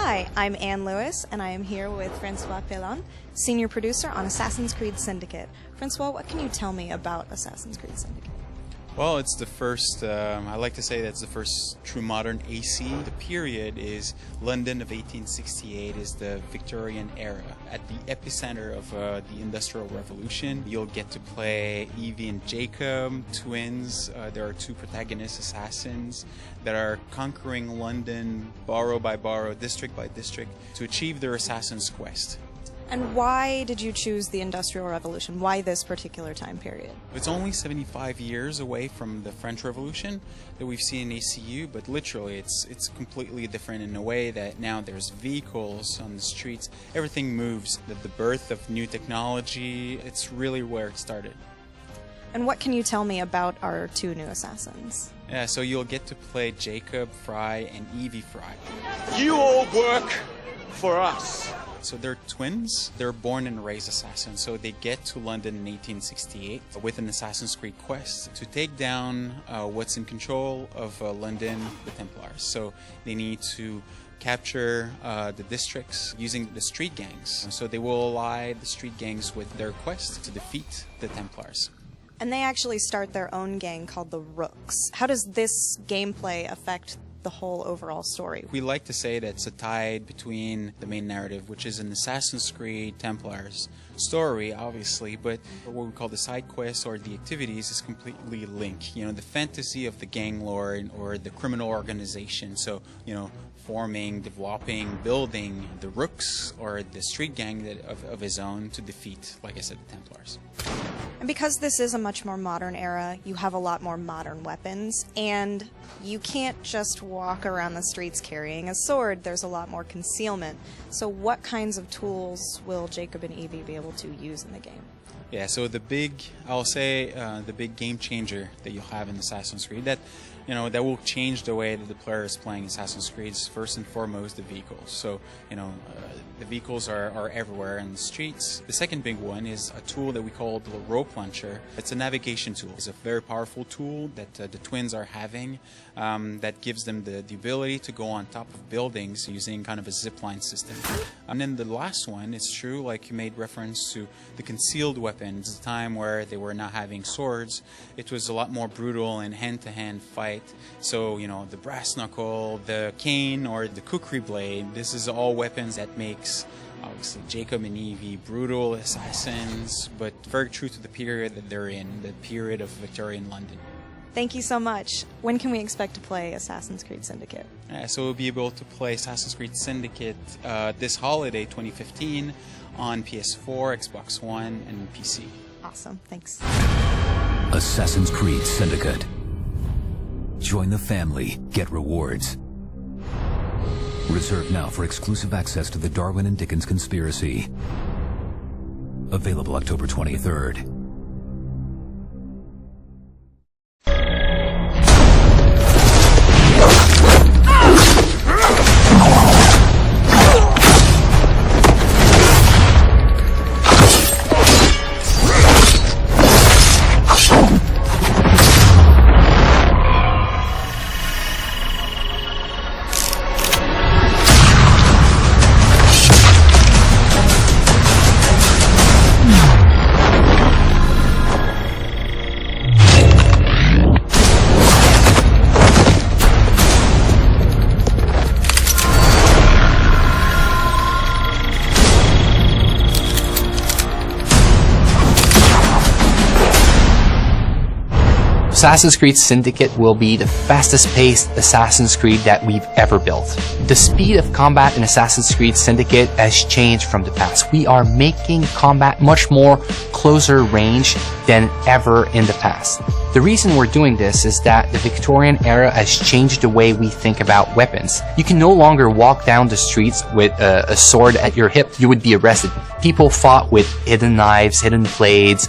Hi, I'm Anne Lewis, and I am here with Francois Pelon, senior producer on Assassin's Creed Syndicate. Francois, what can you tell me about Assassin's Creed Syndicate? Well, it's the first, I like to say that's the first true modern AC. The period is London of 1868 is the Victorian era. At the epicenter of the Industrial Revolution, you'll get to play Evie and Jacob, twins. There are two protagonist assassins that are conquering London borough by borough, district by district, to achieve their assassin's quest. And why did you choose the Industrial Revolution? Why this particular time period? It's only 75 years away from the French Revolution that we've seen in ACU, but literally it's completely different in a way that now there's vehicles on the streets, everything moves. The birth of new technology, it's really where it started. And what can you tell me about our two new assassins? Yeah, so you'll get to play Jacob Fry and Evie Fry. You all work for us. So they're twins. They're born and raised assassins. So they get to London in 1868 with an Assassin's Creed quest to take down what's in control of London, the Templars. So they need to capture the districts using the street gangs. So they will ally the street gangs with their quest to defeat the Templars. And they actually start their own gang called the Rooks. How does this gameplay affect the whole overall story? We like to say that it's a tie between the main narrative, which is an Assassin's Creed Templars story, obviously, but what we call the side quests or the activities is completely linked. You know, the fantasy of the gang lord or the criminal organization. So, you know, forming, developing, building the Rooks or the street gang of his own to defeat, like I said, the Templars. And because this is a much more modern era, you have a lot more modern weapons, and you can't just walk around the streets carrying a sword. There's a lot more concealment. So what kinds of tools will Jacob and Evie be able to use in the game? Yeah, so the big game changer that you'll have in Assassin's Creed that will change the way that the player is playing Assassin's Creed is first and foremost the vehicles. So, the vehicles are everywhere in the streets. The second big one is a tool that we call the rope launcher. It's a navigation tool. It's a very powerful tool that the twins are having that gives them the ability to go on top of buildings using kind of a zipline system. And then the last one is true, like you made reference to the concealed weapons. It's a time where they were not having swords. It was a lot more brutal and hand-to-hand fight. So, the brass knuckle, the cane, or the kukri blade, this is all weapons that makes, obviously, Jacob and Evie brutal assassins, but very true to the period that they're in, the period of Victorian London. Thank you so much. When can we expect to play Assassin's Creed Syndicate? So we'll be able to play Assassin's Creed Syndicate this holiday, 2015, on PS4, Xbox One, and PC. Awesome. Thanks. Assassin's Creed Syndicate. Join the family. Get rewards. Reserved now for exclusive access to the Darwin and Dickens Conspiracy. Available October 23rd. Assassin's Creed Syndicate will be the fastest-paced Assassin's Creed that we've ever built. The speed of combat in Assassin's Creed Syndicate has changed from the past. We are making combat much more closer range than ever in the past. The reason we're doing this is that the Victorian era has changed the way we think about weapons. You can no longer walk down the streets with a sword at your hip. You would be arrested. People fought with hidden knives, hidden blades,